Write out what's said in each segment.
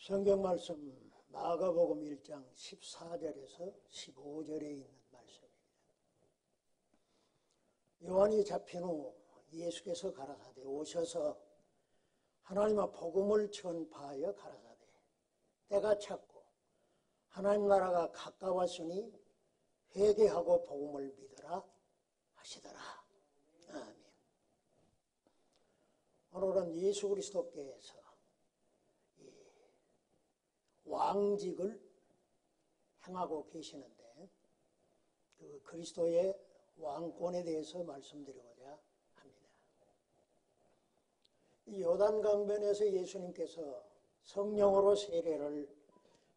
성경 말씀 마가복음 1장 14절에서 15절에 있는 말씀입니다. 요한이 잡힌 후 예수께서 가라사대 오셔서 하나님의 복음을 전파하여 가라사대 때가 찼고 하나님 나라가 가까웠으니 회개하고 복음을 믿으라 하시더라. 아멘. 오늘은 예수 그리스도께서 왕직을 행하고 계시는데 그 그리스도의 왕권에 대해서 말씀드리고자 합니다. 이 요단강변에서 예수님께서 성령으로 세례를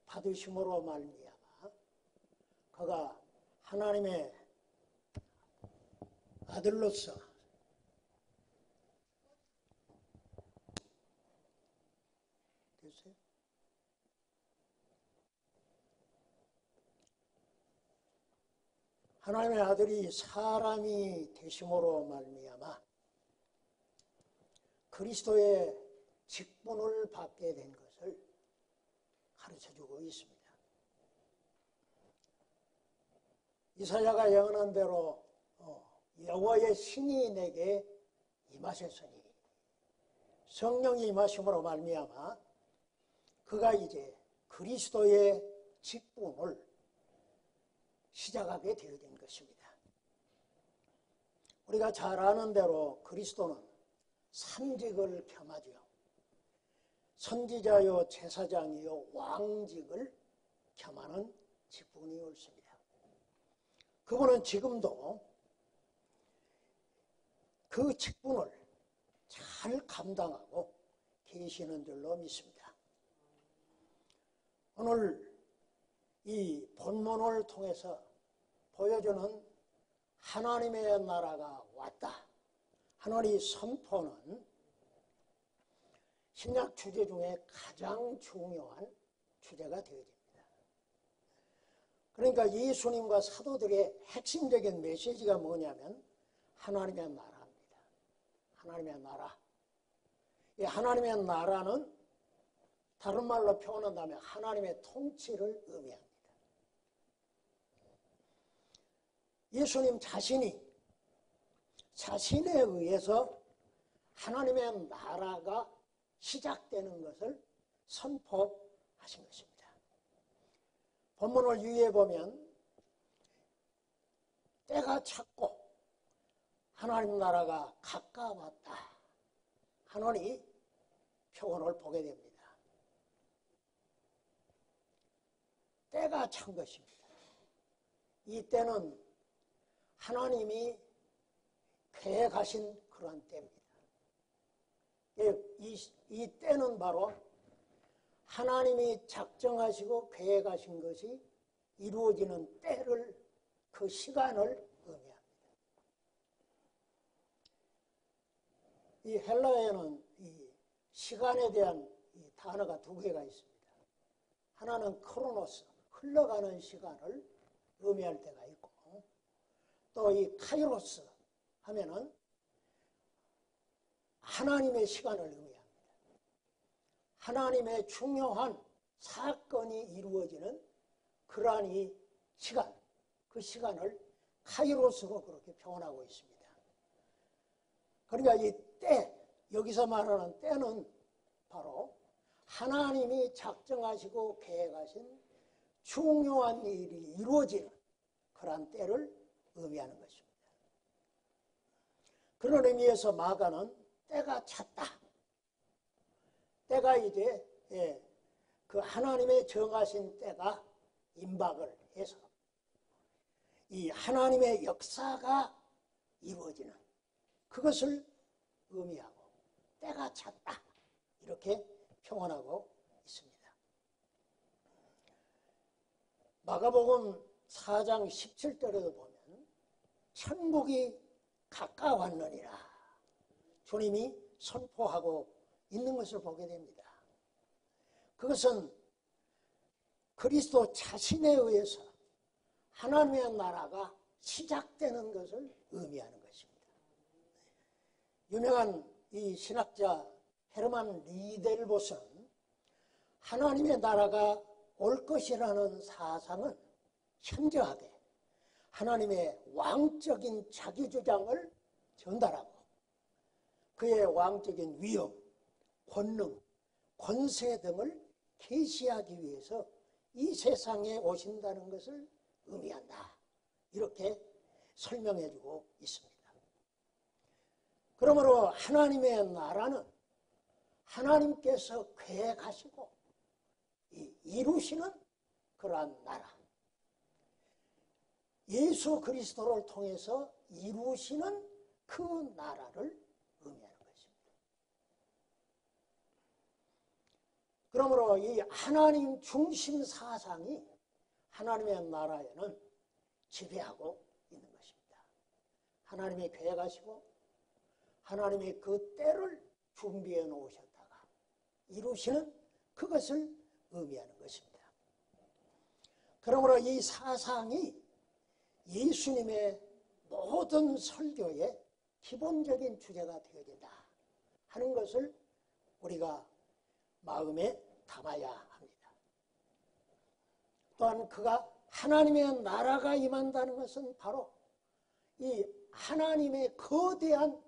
받으심으로 말미암아 그가 하나님의 아들로서 됐어요? 하나님의 아들이 사람이 되심으로 말미암아 그리스도의 직분을 받게 된 것을 가르쳐주고 있습니다. 이사야가 예언한 대로 여호와의 신이 내게 임하셨으니 성령이 임하심으로 말미암아 그가 이제 그리스도의 직분을 시작하게 되어진 것입니다. 우리가 잘 아는 대로 그리스도는 삼직을 겸하죠. 선지자요 제사장이요 왕직을 겸하는 직분이 옳습니다. 그분은 지금도 그 직분을 잘 감당하고 계시는 줄로 믿습니다. 오늘 이 본문을 통해서 보여주는 하나님의 나라가 왔다 하는 이 선포는 신약 주제 중에 가장 중요한 주제가 되어집니다. 그러니까 예수님과 사도들의 핵심적인 메시지가 뭐냐면 하나님의 나라입니다. 하나님의 나라. 이 하나님의 나라는 다른 말로 표현한다면 하나님의 통치를 의미합니다. 예수님 자신이 자신에 의해서 하나님의 나라가 시작되는 것을 선포하신 것입니다. 본문을 유의해 보면 때가 찼고 하나님 나라가 가까웠다 하는 이 표현을 보게 됩니다. 때가 찬 것입니다. 이 때는 하나님이 계획하신 그런 때입니다. 이 때는 바로 하나님이 작정하시고 계획하신 것이 이루어지는 때를, 그 시간을 의미합니다. 이 헬라어에는 이 시간에 대한 이 단어가 두 개가 있습니다. 하나는 크로노스, 흘러가는 시간을 의미할 때가 있고, 또 이 카이로스 하면은 하나님의 시간을 의미합니다. 하나님의 중요한 사건이 이루어지는 그러한 이 시간, 그 시간을 카이로스로 그렇게 표현하고 있습니다. 그러니까 이 때, 여기서 말하는 때는 바로 하나님이 작정하시고 계획하신 중요한 일이 이루어지는 그러한 때를 의미하는 것입니다. 그런 의미에서 마가는 때가 찼다. 때가 이제 그 하나님의 정하신 때가 임박을 해서 이 하나님의 역사가 이루어지는 그것을 의미하고 때가 찼다 이렇게 표현하고 있습니다. 마가복음 4장 17절에도 보면 천국이 가까웠느니라 주님이 선포하고 있는 것을 보게 됩니다. 그것은 그리스도 자신에 의해서 하나님의 나라가 시작되는 것을 의미하는 것입니다. 유명한 이 신학자 헤르만 리델봇은 하나님의 나라가 올 것이라는 사상은 현저하게 하나님의 왕적인 자기주장을 전달하고 그의 왕적인 위엄, 권능, 권세 등을 계시하기 위해서 이 세상에 오신다는 것을 의미한다. 이렇게 설명해주고 있습니다. 그러므로 하나님의 나라는 하나님께서 계획하시고 이루시는 그러한 나라, 예수 그리스도를 통해서 이루시는 그 나라를 의미하는 것입니다. 그러므로 이 하나님 중심 사상이 하나님의 나라에는 지배하고 있는 것입니다. 하나님이 계획하시고 하나님이 그 때를 준비해 놓으셨다가 이루시는 그것을 의미하는 것입니다. 그러므로 이 사상이 예수님의 모든 설교의 기본적인 주제가 되어진다 하는 것을 우리가 마음에 담아야 합니다. 또한 그가 하나님의 나라가 임한다는 것은 바로 이 하나님의 거대한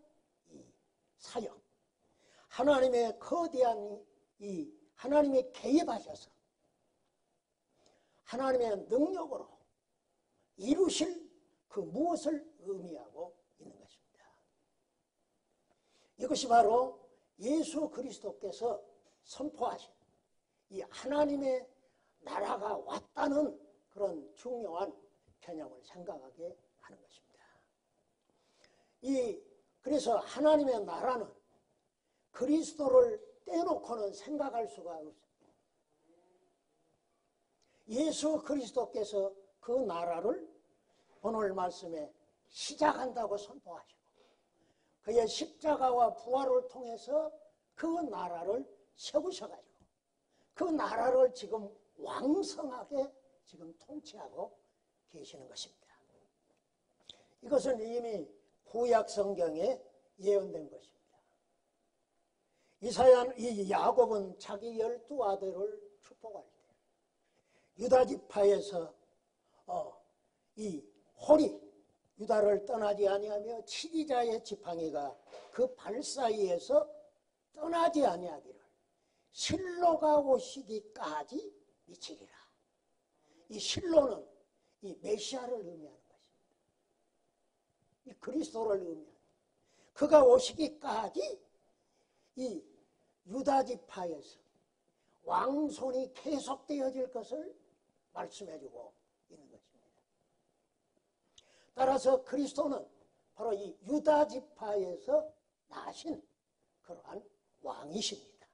이 사역, 하나님의 거대한 이 하나님이 개입하셔서 하나님의 능력으로 이루실 그 무엇을 의미하고 있는 것입니다. 이것이 바로 예수 그리스도께서 선포하신 이 하나님의 나라가 왔다는 그런 중요한 개념을 생각하게 하는 것입니다. 그래서 하나님의 나라는 그리스도를 떼놓고는 생각할 수가 없습니다. 예수 그리스도께서 그 나라를 오늘 말씀에 시작한다고 선포하시고 그의 십자가와 부활을 통해서 그 나라를 세우셔가지고 그 나라를 지금 왕성하게 지금 통치하고 계시는 것입니다. 이것은 이미 구약 성경에 예언된 것입니다. 이 야곱은 자기 12아들을 축복할 때 유다 지파에서 이 홀이 유다를 떠나지 아니하며 치리자의 지팡이가 그 발 사이에서 떠나지 아니하기를 실로가 오시기까지 미치리라. 이 실로는 이 메시아를 의미하는 것입니다. 이 그리스도를 의미하는 그가 오시기까지 이 유다 지파에서 왕손이 계속되어질 것을 말씀해주고 있는 것입니다. 따라서 그리스도는 바로 이 유다 지파에서 나신 그러한 왕이십니다.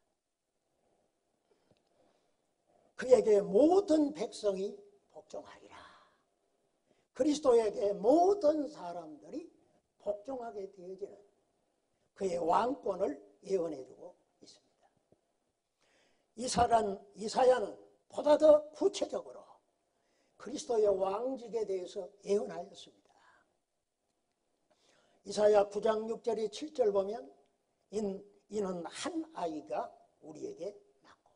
그에게 모든 백성이 복종하리라. 그리스도에게 모든 사람들이 복종하게 되어지는 그의 왕권을 예언해주고 있습니다. 이사야는 보다 더 구체적으로 그리스도의 왕직에 대해서 예언하였습니다. 이사야 9장 6절에 7절 보면 이는 한 아이가 우리에게 낳고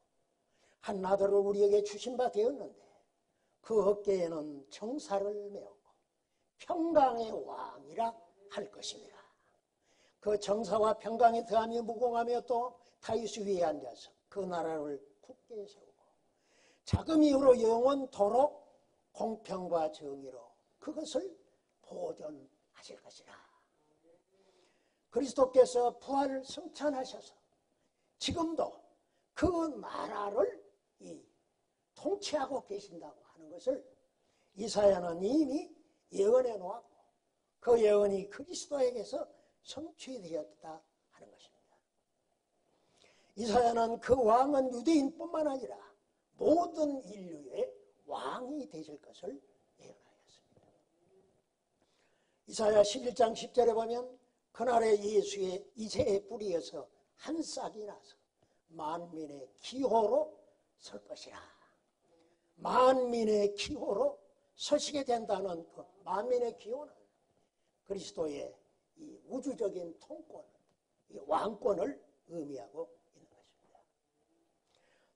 한 아들을 우리에게 주신 바 되었는데 그 어깨에는 정사를 메었고 평강의 왕이라 할 것입니다. 그 정사와 평강이 더하며 무공하며 또 다윗 위에 앉아서 그 나라를 굳게 세우고 자금 이후로 영원토록 공평과 정의로 그것을 보존하실 것이라. 그리스도께서 부활을 성찬하셔서 지금도 그 나라를 통치하고 계신다고 하는 것을 이사야는 이미 예언해 놓았고 그 예언이 그리스도에게서 성취되었다 하는 것입니다. 이사야는 그 왕은 유대인뿐만 아니라 모든 인류의 왕이 되실 것을 예언하였습니다. 이사야 11장 10절에 보면 그날에 예수의 이새의 뿌리에서 한 싹이 나서 만민의 기호로 설 것이라. 만민의 기호로 서시게 된다는 그 만민의 기호는 그리스도의 이 우주적인 통권, 이 왕권을 의미하고 있는 것입니다.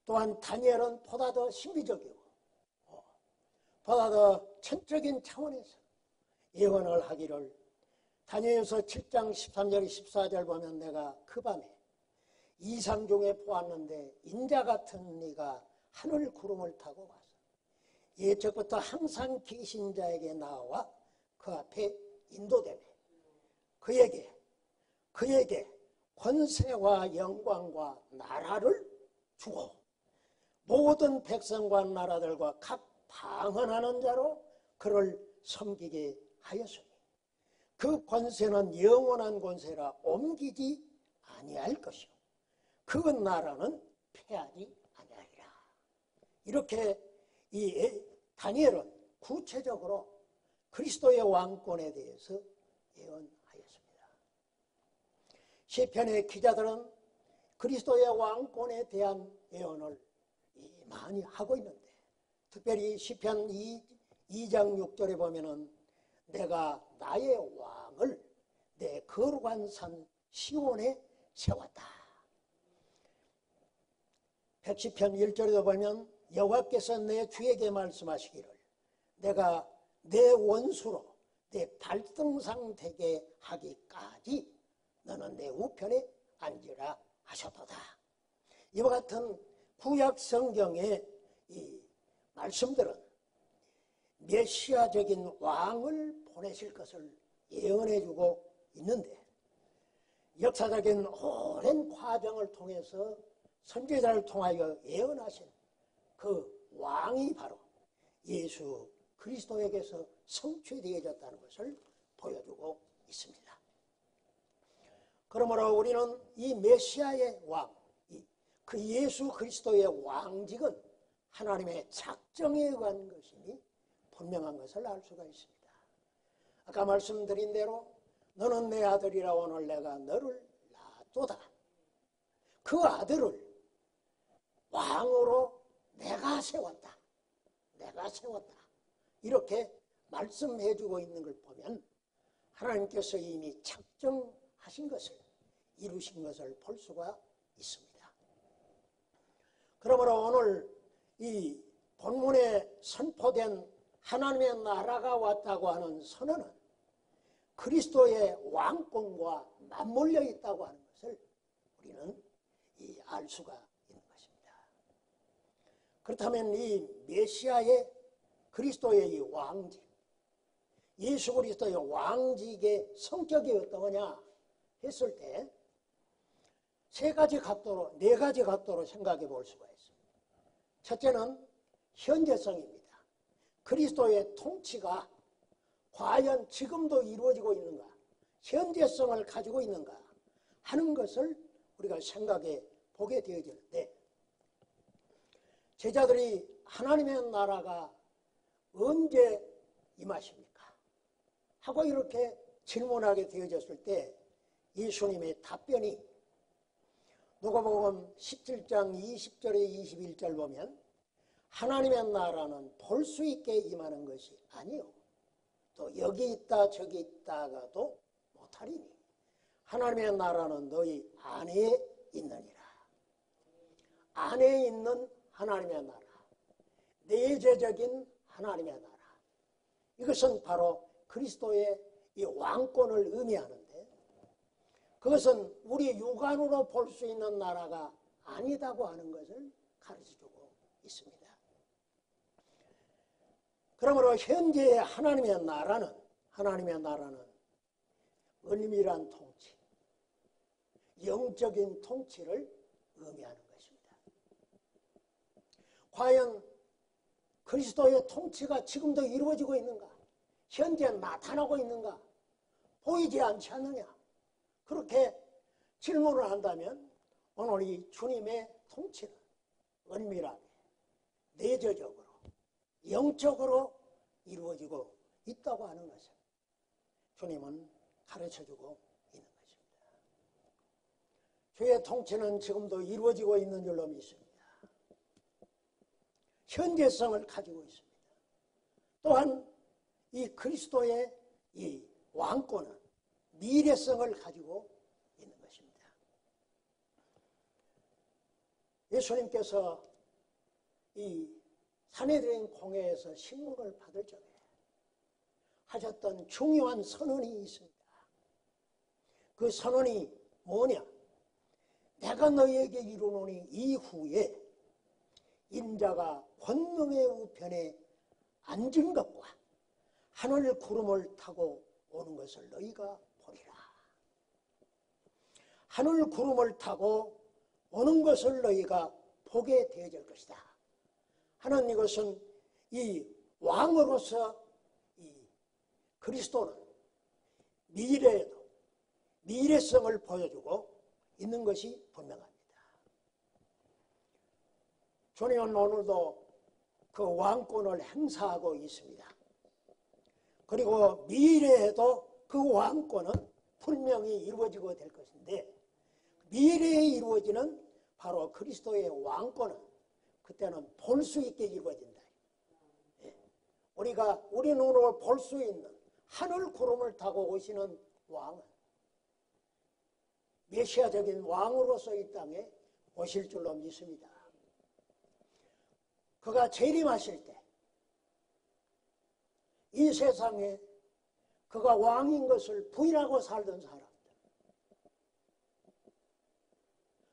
또한 다니엘은 보다 더 신비적이고 보다 더 천적인 차원에서 예언을 하기를, 다니엘서 7장 13절 14절 보면 내가 그 밤에 이상 중에 보았는데 인자 같은 이가 하늘 구름을 타고 와서 예적부터 항상 계신 자에게 나와 그 앞에 인도되매 그에게 권세와 영광과 나라를 주고 모든 백성과 나라들과 각 방언하는 자로 그를 섬기게 하였으니 그 권세는 영원한 권세라 옮기지 아니할 것이요 그 나라는 패하지 아니하리라. 이렇게 이 다니엘은 구체적으로 그리스도의 왕권에 대해서 예언하였습니다. 시편의 기자들은 그리스도의 왕권에 대한 예언을 많이 하고 있는데, 특별히 시편 2장 6절에 보면은 내가 나의 왕을 내 거룩한 산 시온에 세웠다. 110편 1절에도 보면 여호와께서 내 주에게 말씀하시기를 내가 내 원수로 내 발등상 되게 하기까지 너는 내 우편에 앉으라 하셨도다. 이와 같은 구약 성경의 이 말씀들은 메시아적인 왕을 보내실 것을 예언해주고 있는데, 역사적인 오랜 과정을 통해서 선지자를 통하여 예언하신 그 왕이 바로 예수 그리스도에게서 성취되어졌다는 것을 보여주고 있습니다. 그러므로 우리는 이 메시아의 왕, 그 예수 그리스도의 왕직은 하나님의 작정에 의한 것이니 분명한 것을 알 수가 있습니다. 아까 말씀드린 대로 너는 내 아들이라 오늘 내가 너를 낳았도다. 그 아들을 왕으로 내가 세웠다. 이렇게 말씀해주고 있는 걸 보면 하나님께서 이미 작정하신 것을 이루신 것을 볼 수가 있습니다. 그러므로 오늘 이 본문에 선포된 하나님의 나라가 왔다고 하는 선언은 그리스도의 왕권과 맞물려 있다고 하는 것을 우리는 알 수가 있는 것입니다. 그렇다면 이 메시아의 그리스도의 이 왕직, 예수 그리스도의 왕직의 성격이 어떠냐 했을 때 네 가지 각도로 생각해 볼 수가 있습니다. 첫째는 현재성입니다. 그리스도의 통치가 과연 지금도 이루어지고 있는가, 현재성을 가지고 있는가 하는 것을 우리가 생각해 보게 되어질 때, 제자들이 하나님의 나라가 언제 임하십니까? 하고 이렇게 질문하게 되어졌을 때 예수님의 답변이 누가복음 17장 20절에 21절 보면 하나님의 나라는 볼 수 있게 임하는 것이 아니요 또 여기 있다 저기 있다가도 못하리니 하나님의 나라는 너희 안에 있느니라. 안에 있는 하나님의 나라, 내재적인 하나님의 나라, 이것은 바로 그리스도의 이 왕권을 의미하는데, 그것은 우리 육안으로 볼 수 있는 나라가 아니다고 하는 것을 가르쳐주고 있습니다. 그러므로 현재의 하나님의 나라는 은밀한 통치, 영적인 통치를 의미하는 것입니다. 과연 그리스도의 통치가 지금도 이루어지고 있는가? 현재 나타나고 있는가? 보이지 않지 않느냐? 그렇게 질문을 한다면 오늘 이 주님의 통치는 은밀하게, 내재적으로, 영적으로 이루어지고 있다고 하는 것을 주님은 가르쳐주고 있는 것입니다. 주의 통치는 지금도 이루어지고 있는 줄로 믿습니다. 현재성을 가지고 있습니다. 또한 이 그리스도의 이 왕권은 미래성을 가지고 있는 것입니다. 예수님께서 이 사내들인 공회에서 신문을 받을 적에 하셨던 중요한 선언이 있습니다. 그 선언이 뭐냐? 내가 너희에게 이루노니 이후에 인자가 권능의 우편에 앉은 것과 하늘 구름을 타고 오는 것을 너희가 보리라. 하늘 구름을 타고 오는 것을 너희가 보게 되어질 것이다 하는 이것은 이 왕으로서 이 그리스도는 미래에도 미래성을 보여주고 있는 것이 분명합니다. 주님은 오늘도 그 왕권을 행사하고 있습니다. 그리고 미래에도 그 왕권은 분명히 이루어지고 될 것인데, 미래에 이루어지는 바로 그리스도의 왕권은 그때는 볼 수 있게 이루어진다. 우리가 우리 눈으로 볼 수 있는 하늘 구름을 타고 오시는 왕은 메시아적인 왕으로서 이 땅에 오실 줄로 믿습니다. 그가 재림하실 때 이 세상에 그가 왕인 것을 부인하고 살던 사람들,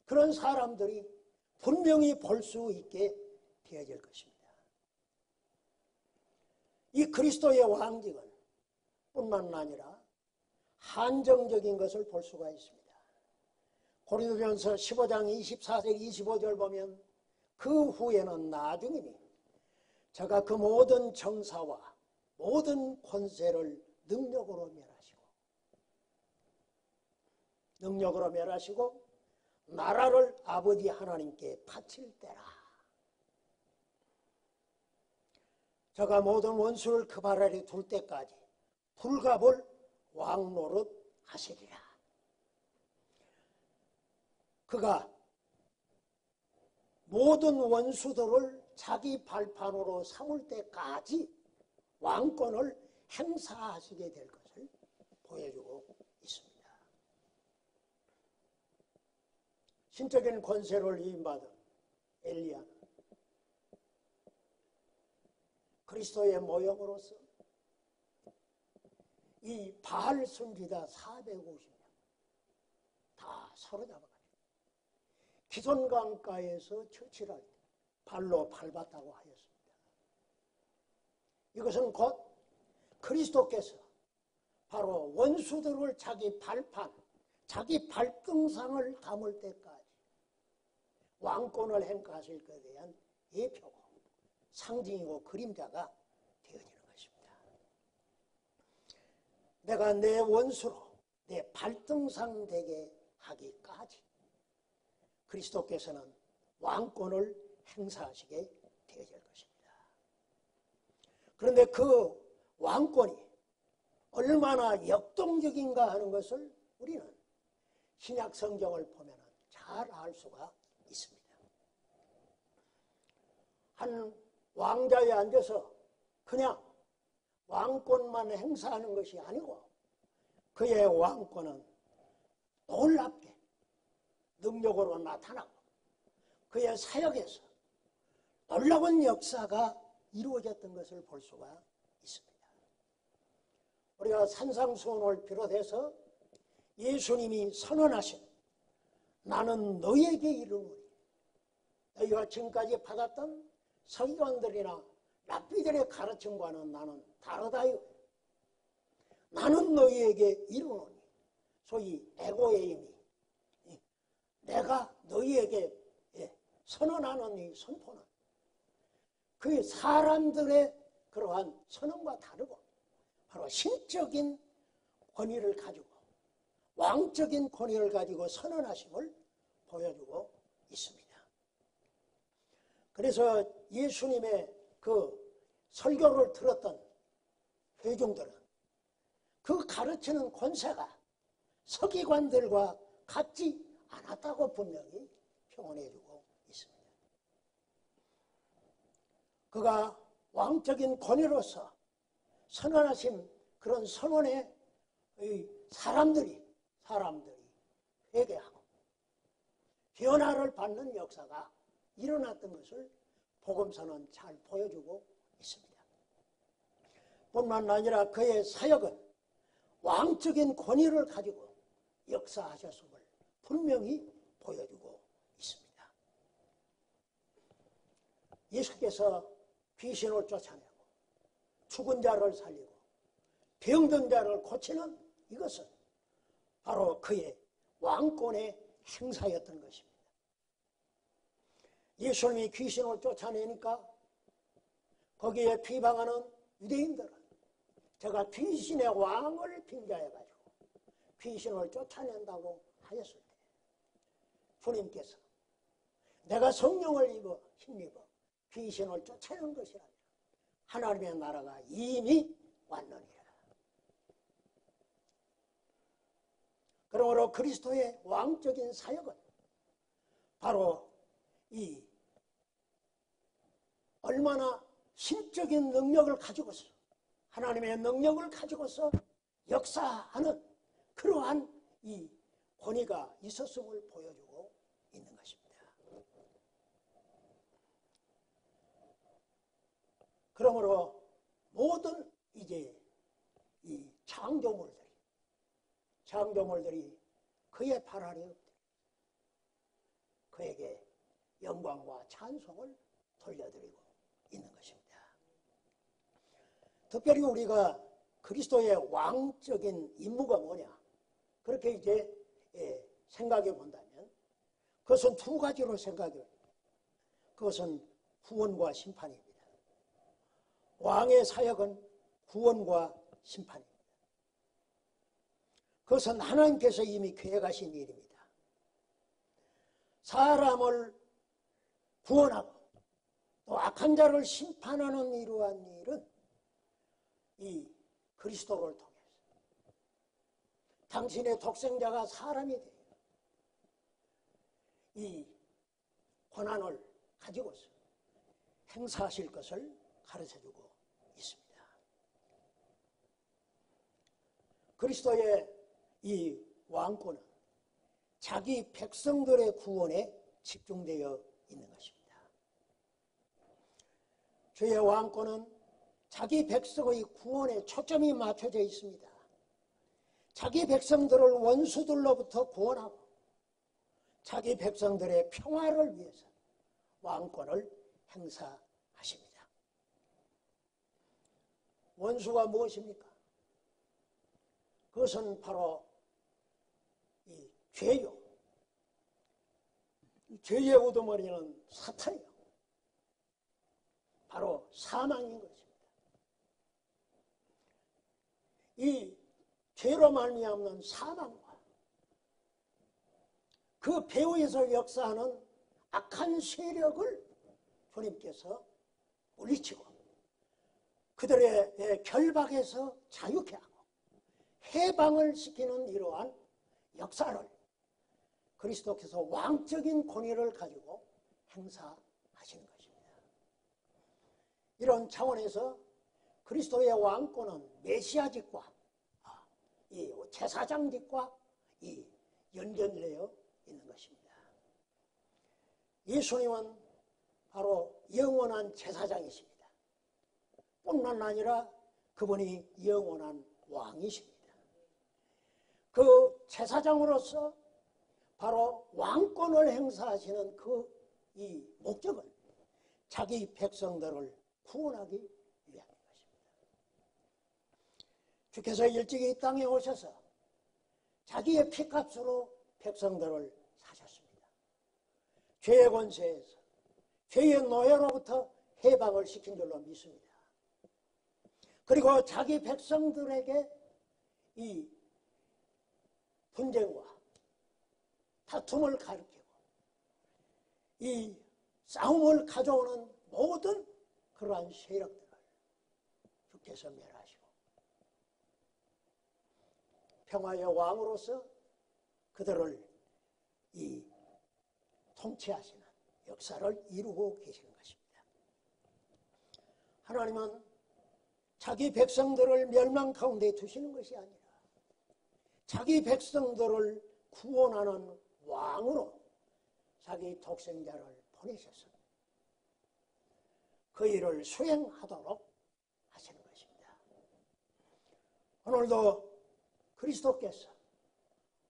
그런 사람들이 분명히 볼 수 있게 되어질 것입니다. 이 그리스도의 왕직은 뿐만 아니라 한정적인 것을 볼 수가 있습니다. 고린도전서 15장 24절 25절 보면 그 후에는 나중이니 저가 그 모든 정사와 모든 권세를 능력으로 멸하시고 나라를 아버지 하나님께 바칠 때라. 저가 모든 원수를 그 발 아래 둘 때까지 불갑을 왕노릇 하시리라. 그가 모든 원수들을 자기 발판으로 삼을 때까지 왕권을 행사하시게 될 것을 보여주고 있습니다. 신적인 권세를 위임받은 엘리야는 그리스도의 모형으로서 이 바알 선지자 450명 다 사로잡아가지고 기손강가에서 처치를 할 때 발로 밟았다고 하였습니다. 이것은 곧 그리스도께서 바로 원수들을 자기 발판, 자기 발등상을 담을 때까지 왕권을 행하실 것에 대한 예표고 상징이고 그림자가 되어지는 것입니다. 내가 내 원수로 내 발등상 되게 하기까지 그리스도께서는 왕권을 행사하시게 되어질 것입니다. 그런데 그 왕권이 얼마나 역동적인가 하는 것을 우리는 신약 성경을 보면 잘 알 수가 있습니다. 한 왕자에 앉아서 그냥 왕권만 행사하는 것이 아니고 그의 왕권은 놀랍게 능력으로 나타나고 그의 사역에서 놀라운 역사가 이루어졌던 것을 볼 수가 있습니다. 우리가 산상수훈을 비롯해서 예수님이 선언하신 나는 너희에게 이르노니 너희가 지금까지 받았던 서기관들이나 랍비들의 가르침과는 나는 다르다요. 나는 너희에게 이르노니 소위 에고에임이 내가 너희에게 선언하는 이 선포는 그 사람들의 그러한 선언과 다르고 바로 신적인 권위를 가지고 왕적인 권위를 가지고 선언하심을 보여주고 있습니다. 그래서 예수님의 그 설교를 들었던 회중들은 그 가르치는 권세가 서기관들과 같지 않았다고 분명히 표현해주고 있습니다. 그가 왕적인 권위로서 선언하신 그런 선언에 사람들이 회개하고 변화를 받는 역사가 일어났던 것을 복음서는 잘 보여주고 있습니다. 뿐만 아니라 그의 사역은 왕적인 권위를 가지고 역사하셨음을 분명히 보여주고 있습니다. 예수께서 귀신을 쫓아내고 죽은 자를 살리고 병든 자를 고치는 이것은 바로 그의 왕권의 행사였던 것입니다. 예수님이 귀신을 쫓아내니까 거기에 비방하는 유대인들은 제가 귀신의 왕을 빙자해가지고 귀신을 쫓아낸다고 하였을 때 주님께서 내가 성령을 힘입어 귀신을 쫓아내는 것이 아니라 하나님의 나라가 이미 왔느니라. 그러므로 그리스도의 왕적인 사역은 바로 이 얼마나 신적인 능력을 가지고서 하나님의 능력을 가지고서 역사하는 그러한 이 권위가 있었음을 보여주고 있는 것입니다. 그러므로 모든 이제 이 창조물들이 그의 발 아래 엎드려 그에게 영광과 찬송을 돌려드리고 있는 것입니다. 특별히 우리가 그리스도의 왕적인 임무가 뭐냐 그렇게 이제 생각해 본다면 그것은 두 가지로 생각해요. 그것은 구원과 심판입니다. 왕의 사역은 구원과 심판입니다. 그것은 하나님께서 이미 계획하신 일입니다. 사람을 구원하고 또 악한 자를 심판하는 이러한 일은 이 그리스도를 통해서 당신의 독생자가 사람이 되어 이 권한을 가지고서 행사하실 것을 가르쳐주고 있습니다. 그리스도의 이 왕권은 자기 백성들의 구원에 집중되어 있는 것입니다. 주의 왕권은 자기 백성의 구원에 초점이 맞춰져 있습니다. 자기 백성들을 원수들로부터 구원하고 자기 백성들의 평화를 위해서 왕권을 행사하십니다. 원수가 무엇입니까? 그것은 바로 이 죄요. 죄의 우두머리는 사탄이요. 바로 사망인 것입니다. 이 죄로 말미암는 사망과 그 배후에서 역사하는 악한 세력을 주님께서 물리치고 그들의 결박에서 자유케 하고 해방을 시키는 이러한 역사를 그리스도께서 왕적인 권위를 가지고 행사하시는 것입니다. 이런 차원에서 그리스도의 왕권은 메시아직과 이 제사장직과 이 연결되어 있는 것입니다. 예수님은 바로 영원한 제사장이십니다. 뿐만 아니라 그분이 영원한 왕이십니다. 그 제사장으로서 바로 왕권을 행사하시는 그 이 목적은 자기 백성들을 구원하기 위함인 것입니다. 주께서 일찍이 이 땅에 오셔서 자기의 피값으로 백성들을 사셨습니다. 죄의 권세에서 죄의 노예로부터 해방을 시킨 줄로 믿습니다. 그리고 자기 백성들에게 이 분쟁과 다툼을 가르치고 이 싸움을 가져오는 모든 그러한 세력들을 주께서 멸하시고 평화의 왕으로서 그들을 이 통치하시는 역사를 이루고 계시는 것입니다. 하나님은 자기 백성들을 멸망 가운데 두시는 것이 아니라 자기 백성들을 구원하는 왕으로 자기 독생자를 보내셔서 그 일을 수행하도록 하시는 것입니다. 오늘도 그리스도께서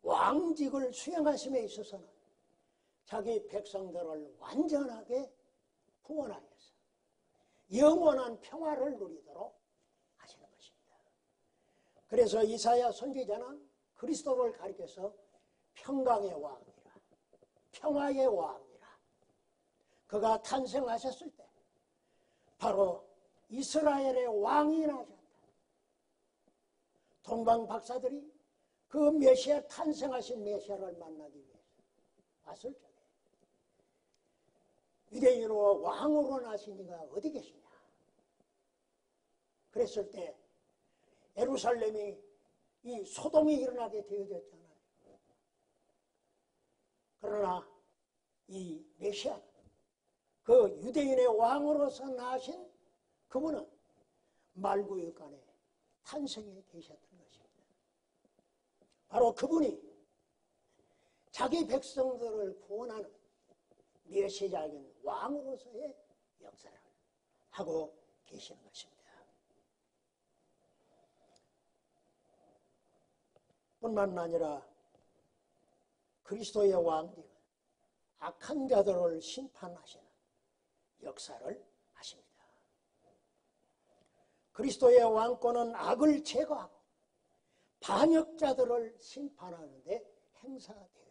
왕직을 수행하심에 있어서는 자기 백성들을 완전하게 구원하여서 영원한 평화를 누리도록 하시는 것입니다. 그래서 이사야 선지자는 그리스도를 가리켜서 평강의 왕이라, 평화의 왕이라. 그가 탄생하셨을 때 바로 이스라엘의 왕이 나셨다. 동방 박사들이 그 메시아, 탄생하신 메시아를 만나기 위해서 왔을 적에 유대인으로 왕으로 나신 이가 어디 계시냐? 그랬을 때 예루살렘이 이 소동이 일어나게 되어졌잖아요. 그러나 이 메시아, 그 유대인의 왕으로서 나신 그분은 말구유간에 탄생해 계셨던 것입니다. 바로 그분이 자기 백성들을 구원하는 메시아적인 왕으로서의 역사를 하고 계시는 것입니다. 뿐만 아니라 그리스도의 왕직은 악한 자들을 심판하시는 역사를 하십니다. 그리스도의 왕권은 악을 제거하고 반역자들을 심판하는 데 행사되어집니다.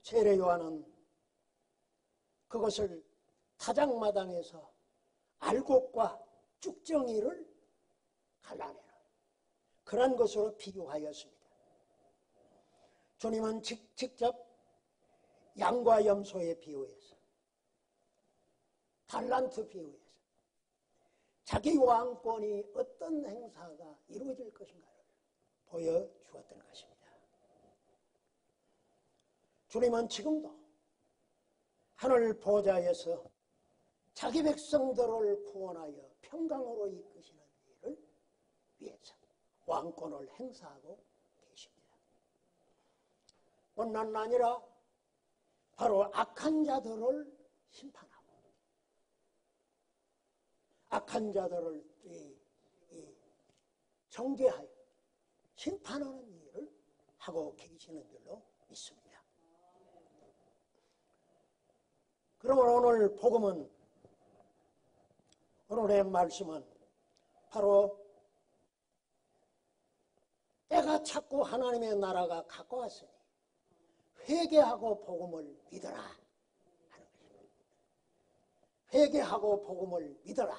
세례 요한은 그것을 타작마당에서 알곡과 쭉정이를 갈라내는 그런 것으로 비유하였습니다. 주님은 직접 양과 염소의 비유에서, 달란트 비유에서 자기 왕권이 어떤 행사가 이루어질 것인가를 보여주었던 것입니다. 주님은 지금도 하늘 보좌에서 자기 백성들을 구원하여 평강으로 이끄시는 일을 위해서 왕권을 행사하고 계십니다. 뿐만 아니라 바로 악한 자들을 심판하고 악한 자들을 정죄하여 심판하는 일을 하고 계시는 줄로 믿습니다. 그러면 오늘 복음은, 오늘의 말씀은 바로 때가 찼고 하나님의 나라가 가까웠으니 회개하고 복음을 믿어라 하는 것입니다. 회개하고 복음을 믿어라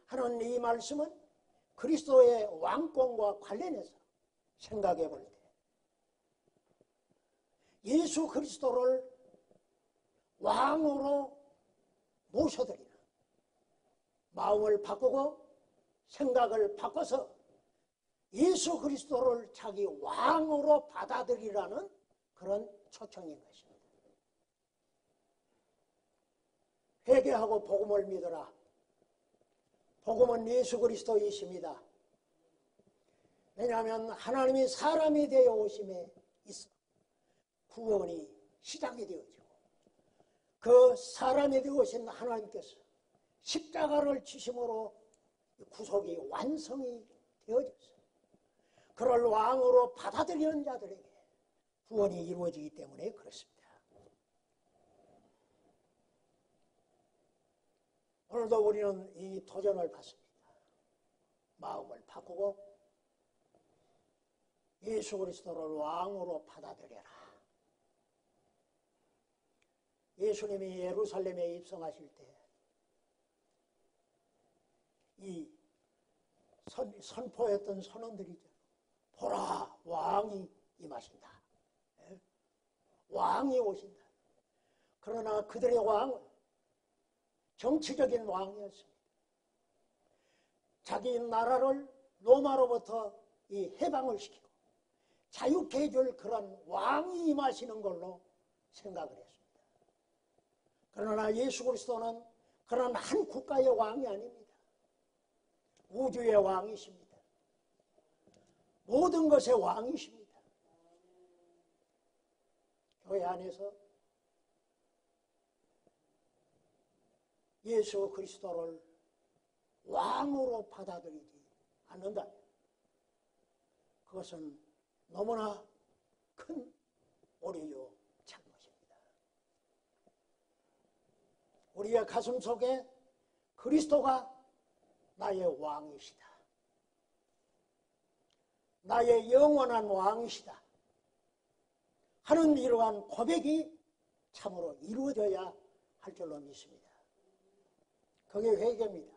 하는 이 말씀은 그리스도의 왕권과 관련해서 생각해 볼 때 예수 그리스도를 왕으로 모셔드리는, 마음을 바꾸고 생각을 바꿔서 예수 그리스도를 자기 왕으로 받아들이라는 그런 초청인 것입니다. 회개하고 복음을 믿어라. 복음은 예수 그리스도이십니다. 왜냐하면 하나님이 사람이 되어 오심에 있어 구원이 시작이 되어지고, 그 사람이 되어 오신 하나님께서 십자가를 지심으로 구속이 완성이 되어졌어요. 그를 왕으로 받아들이는 자들에게 구원이 이루어지기 때문에 그렇습니다. 오늘도 우리는 이 도전을 받습니다. 마음을 바꾸고 예수 그리스도를 왕으로 받아들여라. 예수님이 예루살렘에 입성하실 때 이 선포했던 선언들이죠. 보라, 왕이 임하신다. 왕이 오신다. 그러나 그들의 왕은 정치적인 왕이었습니다. 자기 나라를 로마로부터 이 해방을 시키고 자유케 해줄 그런 왕이 임하시는 걸로 생각을 했습니다. 그러나 예수 그리스도는 그런 한 국가의 왕이 아닙니다. 우주의 왕이십니다. 모든 것의 왕이십니다. 교회 안에서 예수 그리스도를 왕으로 받아들이지 않는다. 그것은 너무나 큰 오류요 잘못입니다. 우리의 가슴 속에 그리스도가 나의 왕이시다. 나의 영원한 왕이시다 하는 이러한 고백이 참으로 이루어져야 할 줄로 믿습니다. 그게 회개입니다.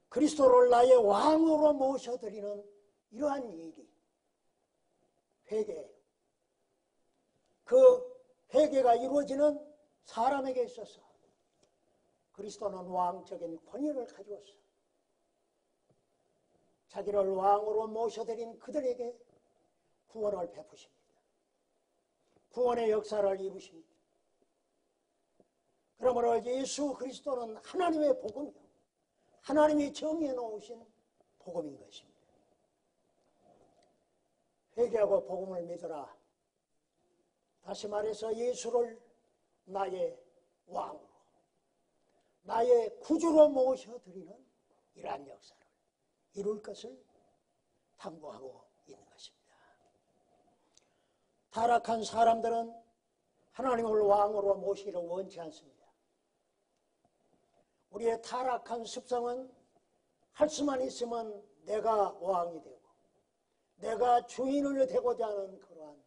그리스도를 나의 왕으로 모셔드리는 이러한 일이 회개예요. 그 회개가 이루어지는 사람에게 있어서 그리스도는 왕적인 권위를 가지고서 자기를 왕으로 모셔드린 그들에게 구원을 베푸십니다. 구원의 역사를 이루십니다. 그러므로 예수 그리스도는 하나님의 복음이요, 하나님이 정해 놓으신 복음인 것입니다. 회개하고 복음을 믿으라. 다시 말해서 예수를 나의 왕으로, 나의 구주로 모셔드리는 이러한 역사를 이룰 것을 탐구하고 있는 것입니다. 타락한 사람들은 하나님을 왕으로 모시기를 원치 않습니다. 우리의 타락한 습성은 할 수만 있으면 내가 왕이 되고 내가 주인을 되고자 하는 그러한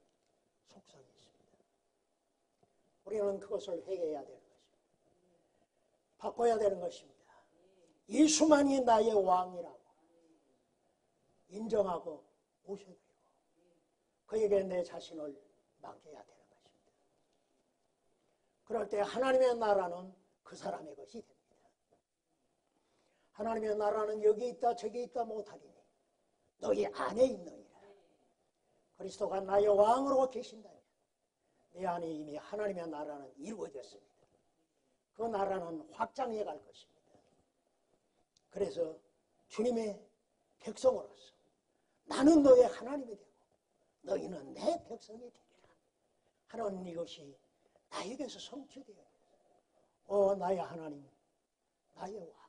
속성이 있습니다. 우리는 그것을 회개해야 되는 것입니다. 바꿔야 되는 것입니다. 예수만이 나의 왕이라고 인정하고 모셔드리고 그에게 내 자신을 맡겨야 되는 것입니다. 그럴 때 하나님의 나라는 그 사람의 것이 됩니다. 하나님의 나라는 여기 있다 저기 있다 못하리니 너희 안에 있느니라. 그리스도가 나의 왕으로 계신다면 내 안에 이미 하나님의 나라는 이루어졌습니다. 그 나라는 확장해 갈 것입니다. 그래서 주님의 백성으로서 나는 너의 하나님이 되고 너희는 내 백성이 되리라 하는 이것이 나에게서 성취되어야 돼요. 나의 하나님, 나의 왕,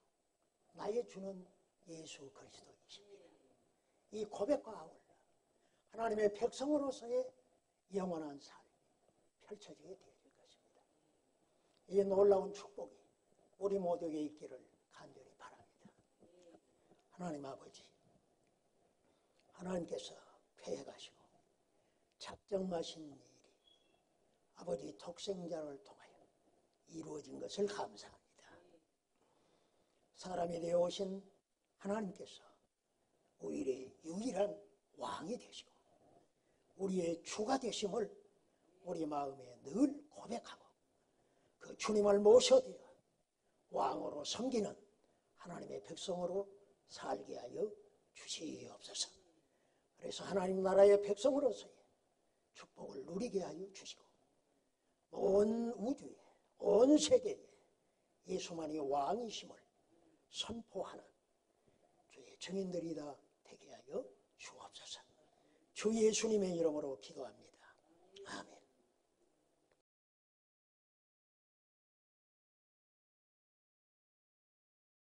나의 주는 예수 그리스도이십니다. 이 고백과 아울러 하나님의 백성으로서의 영원한 삶이 펼쳐지게 되어질 것입니다. 이 놀라운 축복이 우리 모두에게 있기를 간절히 바랍니다. 하나님 아버지, 하나님께서 계획하시고 작정하신 일이 아버지 독생자를 통하여 이루어진 것을 감사합니다. 사람이 되어 오신 하나님께서 우리의 유일한 왕이 되시고 우리의 주가 되심을 우리 마음에 늘 고백하고 그 주님을 모셔드려 왕으로 섬기는 하나님의 백성으로 살게 하여 주시옵소서. 그래서 하나님 나라의 백성으로서의 축복을 누리게 하여 주시고 온 우주에, 온 세계에 예수만이 왕이심을 선포하는 주의 증인들이 다 되게 하여 주옵소서. 주 예수님의 이름으로 기도합니다.